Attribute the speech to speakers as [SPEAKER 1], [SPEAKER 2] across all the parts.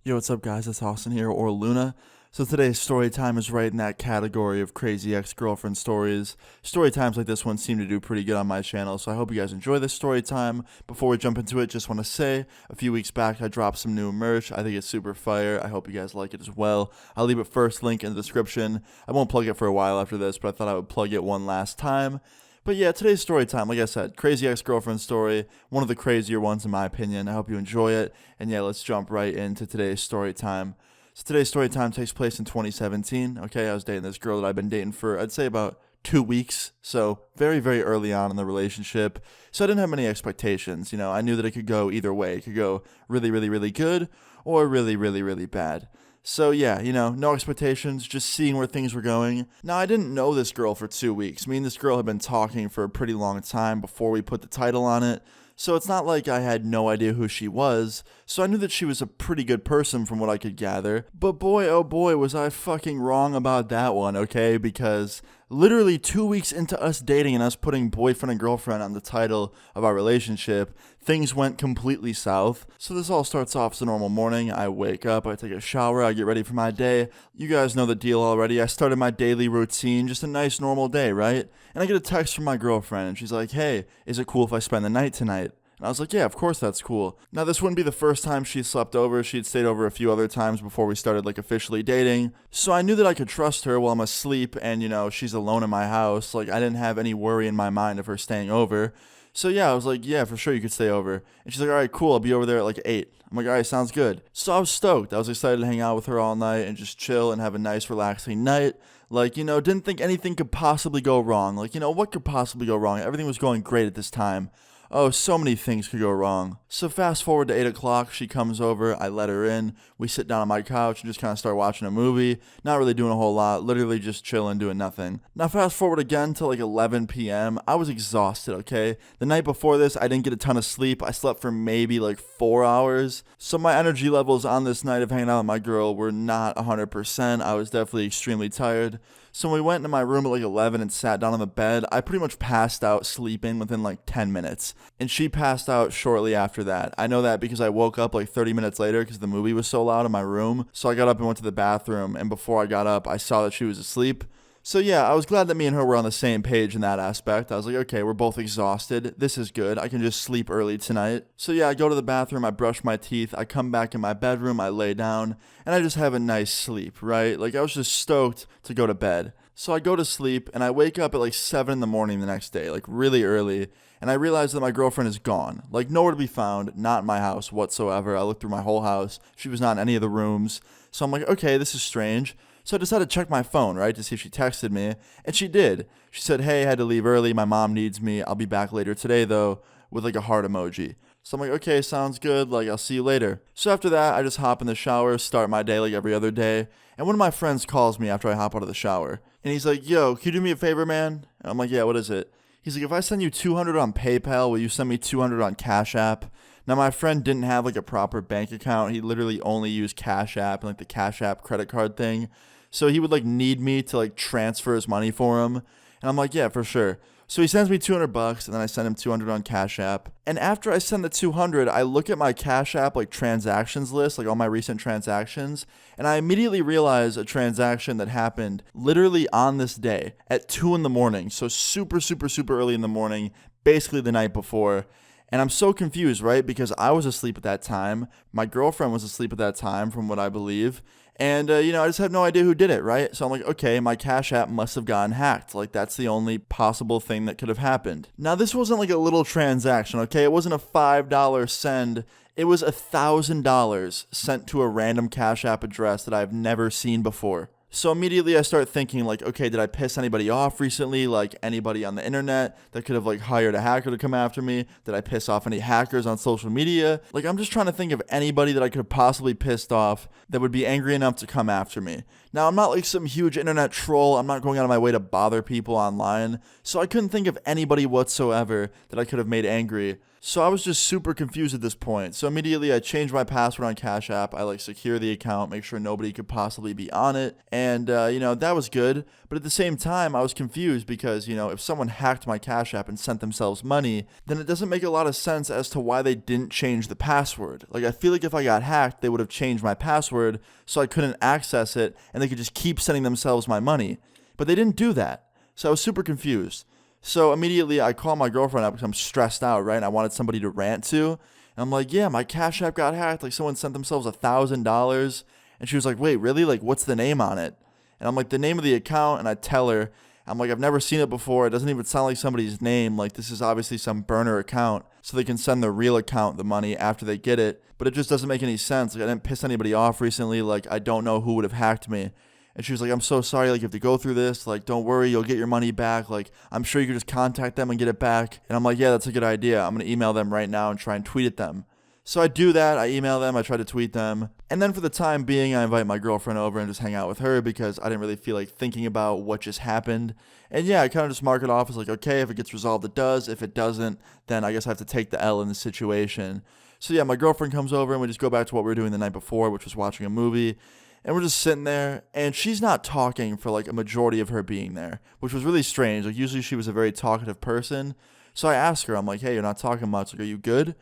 [SPEAKER 1] Yo, what's up, guys? It's Austin here, or Luna. So today's story time is right in that category of crazy ex-girlfriend stories. Story times like this one seem to do pretty good on my channel, so I hope you guys enjoy this story time. Before we jump into it, just want to say, a few weeks back I dropped some new merch. I think it's super fire. I hope you guys like it as well. I'll leave it first, link in the description. I won't plug it for a while after this, but I thought I would plug it one last time. But yeah, today's story time, like I said, crazy ex-girlfriend story, one of the crazier ones in my opinion. I hope you enjoy it. And yeah, let's jump right into today's story time. So today's story time takes place in 2017. Okay, I was dating this girl that I've been dating for, I'd say about 2 weeks. So very, very early on in the relationship. So I didn't have many expectations. You know, I knew that it could go either way. It could go really, really, really good or really, really, really bad. So yeah, no expectations, just seeing where things were going. Now, I didn't know this girl for 2 weeks. Me and this girl had been talking for a pretty long time before we put the title on it. So it's not like I had no idea who she was. So I knew that she was a pretty good person from what I could gather. But boy, oh boy, was I fucking wrong about that one, okay? Because literally 2 weeks into us dating and us putting boyfriend and girlfriend on the title of our relationship, things went completely south. So this all starts off as a normal morning. I wake up, I take a shower, I get ready for my day. You guys know the deal already. I started my daily routine, just a nice normal day, right? And I get a text from my girlfriend and she's like, "Hey, is it cool if I spend the night tonight?" And I was like, yeah, of course that's cool. Now, this wouldn't be the first time she slept over. She'd stayed over a few other times before we started, officially dating. So I knew that I could trust her while I'm asleep and, she's alone in my house. I didn't have any worry in my mind of her staying over. So yeah, I was like, yeah, for sure you could stay over. And she's like, all right, cool, I'll be over there at 8. I'm like, all right, sounds good. So I was stoked. I was excited to hang out with her all night and just chill and have a nice, relaxing night. Didn't think anything could possibly go wrong. What could possibly go wrong? Everything was going great at this time. Oh, so many things could go wrong. So fast forward to 8 o'clock, she comes over, I let her in, we sit down on my couch and just kind of start watching a movie, not really doing a whole lot, literally just chilling, doing nothing. Now fast forward again to 11 p.m., I was exhausted, okay? The night before this, I didn't get a ton of sleep, I slept for maybe 4 hours, so my energy levels on this night of hanging out with my girl were not 100%, I was definitely extremely tired. So when we went into my room at 11 and sat down on the bed, I pretty much passed out sleeping within 10 minutes. And she passed out shortly after that. I know that because I woke up 30 minutes later because the movie was so loud in my room. So I got up and went to the bathroom, and before I got up, I saw that she was asleep. So yeah, I was glad that me and her were on the same page in that aspect. I was like, okay, we're both exhausted. This is good. I can just sleep early tonight. So yeah, I go to the bathroom, I brush my teeth, I come back in my bedroom, I lay down, and I just have a nice sleep, right? I was just stoked to go to bed. So I go to sleep, and I wake up at 7 in the morning the next day, really early, and I realize that my girlfriend is gone. Nowhere to be found, not in my house whatsoever. I looked through my whole house. She was not in any of the rooms. So I'm like, okay, this is strange. So I decided to check my phone, right, to see if she texted me, and she did. She said, hey, I had to leave early, my mom needs me, I'll be back later today, though, with a heart emoji. So I'm like, okay, sounds good, I'll see you later. So after that, I just hop in the shower, start my day every other day, and one of my friends calls me after I hop out of the shower, and he's like, yo, can you do me a favor, man? And I'm like, yeah, what is it? He's like, if I send you $200 on PayPal, will you send me $200 on Cash App? Now, my friend didn't have a proper bank account, he literally only used Cash App and the Cash App credit card thing. So he would need me to transfer his money for him. And I'm like, yeah, for sure. So he sends me $200 and then I send him $200 on Cash App. And after I send the $200, I look at my Cash App transactions list, all my recent transactions, and I immediately realize a transaction that happened literally on this day at 2 in the morning. So super, super, super early in the morning, basically the night before. And I'm so confused, right? Because I was asleep at that time. My girlfriend was asleep at that time, from what I believe. And, I just had no idea who did it, right? So I'm like, okay, my Cash App must have gotten hacked. That's the only possible thing that could have happened. Now, this wasn't a little transaction, okay? It wasn't a $5 send. It was $1,000 sent to a random Cash App address that I've never seen before. So immediately I start thinking okay, did I piss anybody off recently? Anybody on the internet that could have hired a hacker to come after me? Did I piss off any hackers on social media? I'm just trying to think of anybody that I could have possibly pissed off that would be angry enough to come after me. Now, I'm not some huge internet troll. I'm not going out of my way to bother people online. So I couldn't think of anybody whatsoever that I could have made angry. So I was just super confused at this point. So immediately I changed my password on Cash App. I secure the account, make sure nobody could possibly be on it. And, that was good. But at the same time, I was confused because, if someone hacked my Cash App and sent themselves money, then it doesn't make a lot of sense as to why they didn't change the password. I feel like if I got hacked, they would have changed my password so I couldn't access it and they could just keep sending themselves my money. But they didn't do that. So I was super confused. So immediately I call my girlfriend up because I'm stressed out, right? And I wanted somebody to rant to. And I'm like, yeah, my Cash App got hacked. Someone sent themselves $1,000. And she was like, wait, really? What's the name on it? And I'm like, the name of the account. And I tell her, I'm like, I've never seen it before. It doesn't even sound like somebody's name. This is obviously some burner account. So they can send the real account the money after they get it. But it just doesn't make any sense. I didn't piss anybody off recently. I don't know who would have hacked me. And she was like, I'm so sorry, you have to go through this. Don't worry, you'll get your money back. I'm sure you can just contact them and get it back. And I'm like, yeah, that's a good idea. I'm going to email them right now and try and tweet at them. So I do that. I email them. I try to tweet them. And then for the time being, I invite my girlfriend over and just hang out with her because I didn't really feel like thinking about what just happened. And yeah, I kind of just mark it off as okay, if it gets resolved, it does. If it doesn't, then I guess I have to take the L in the situation. So yeah, my girlfriend comes over and we just go back to what we were doing the night before, which was watching a movie. And we're just sitting there, and she's not talking for a majority of her being there, which was really strange. Usually she was a very talkative person. So I asked her, I'm like, hey, you're not talking much. Are you good?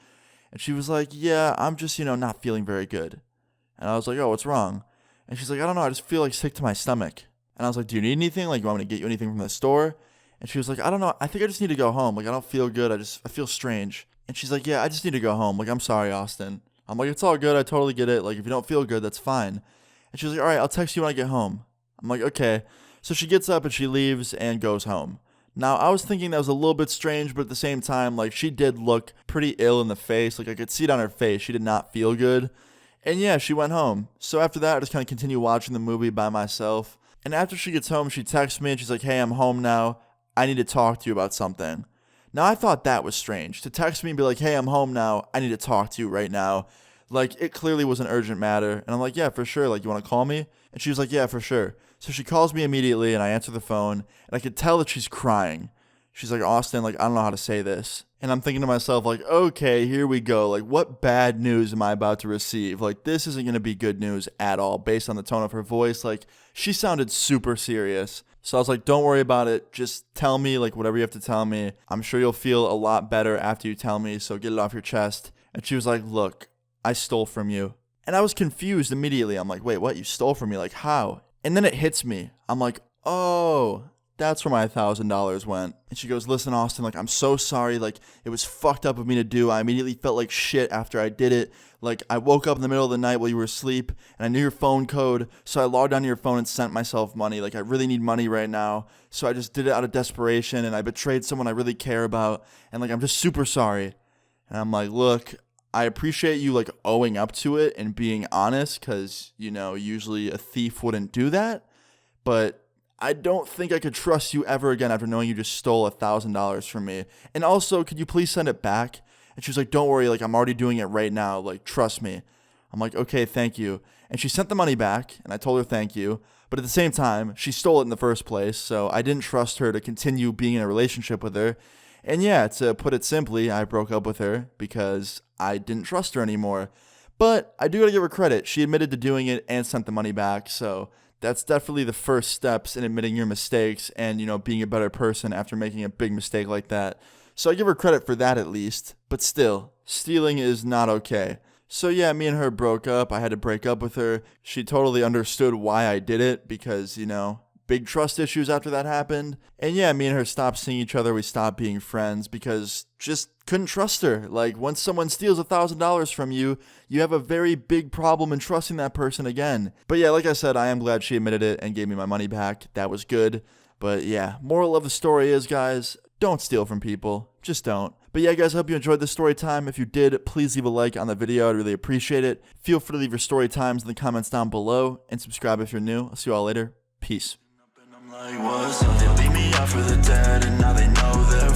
[SPEAKER 1] And she was like, yeah, I'm just, not feeling very good. And I was like, oh, what's wrong? And she's like, I don't know. I just feel sick to my stomach. And I was like, do you need anything? You want me to get you anything from the store? And she was like, I don't know. I think I just need to go home. I don't feel good. I feel strange. And she's like, yeah, I just need to go home. I'm sorry, Austin. I'm like, it's all good. I totally get it. If you don't feel good, that's fine. And she was like, all right, I'll text you when I get home. I'm like, okay. So she gets up and she leaves and goes home. Now, I was thinking that was a little bit strange, but at the same time, she did look pretty ill in the face. I could see it on her face. She did not feel good. And yeah, she went home. So after that, I just kind of continue watching the movie by myself. And after she gets home, she texts me and she's like, hey, I'm home now. I need to talk to you about something. Now, I thought that was strange. To text me and be like, hey, I'm home now. I need to talk to you right now. It clearly was an urgent matter. And I'm like, yeah, for sure. You want to call me? And she was like, yeah, for sure. So she calls me immediately and I answer the phone and I could tell that she's crying. She's like, Austin, I don't know how to say this. And I'm thinking to myself, okay, here we go. What bad news am I about to receive? This isn't going to be good news at all based on the tone of her voice. She sounded super serious. So I was like, don't worry about it. Just tell me, whatever you have to tell me. I'm sure you'll feel a lot better after you tell me. So get it off your chest. And she was like, look, I stole from you. And I was confused immediately. I'm like, wait, what? You stole from me? How? And then it hits me. I'm like, oh, that's where my $1,000 went. And she goes, listen, Austin, I'm so sorry. It was fucked up of me to do. I immediately felt like shit after I did it. I woke up in the middle of the night while you were asleep and I knew your phone code. So I logged onto your phone and sent myself money. I really need money right now. So I just did it out of desperation and I betrayed someone I really care about. And I'm just super sorry. And I'm like, look, I appreciate you owing up to it and being honest because, usually a thief wouldn't do that. But I don't think I could trust you ever again after knowing you just stole $1,000 from me. And also, could you please send it back? And she was like, don't worry, I'm already doing it right now. Trust me. I'm like, okay, thank you. And she sent the money back and I told her thank you. But at the same time, she stole it in the first place. So I didn't trust her to continue being in a relationship with her. And yeah, to put it simply, I broke up with her because I didn't trust her anymore. But I do gotta give her credit. She admitted to doing it and sent the money back. So that's definitely the first steps in admitting your mistakes and, being a better person after making a big mistake like that. So I give her credit for that at least. But still, stealing is not okay. So yeah, me and her broke up. I had to break up with her. She totally understood why I did it because, big trust issues after that happened. And yeah, me and her stopped seeing each other. We stopped being friends because just couldn't trust her. Once someone steals $1,000 from you, you have a very big problem in trusting that person again. But yeah, like I said, I am glad she admitted it and gave me my money back. That was good. But yeah, moral of the story is, guys, don't steal from people. Just don't. But yeah, guys, I hope you enjoyed this story time. If you did, please leave a like on the video. I'd really appreciate it. Feel free to leave your story times in the comments down below and subscribe if you're new. I'll see you all later. Peace.
[SPEAKER 2] So they leave me out for the dead, and now they know they're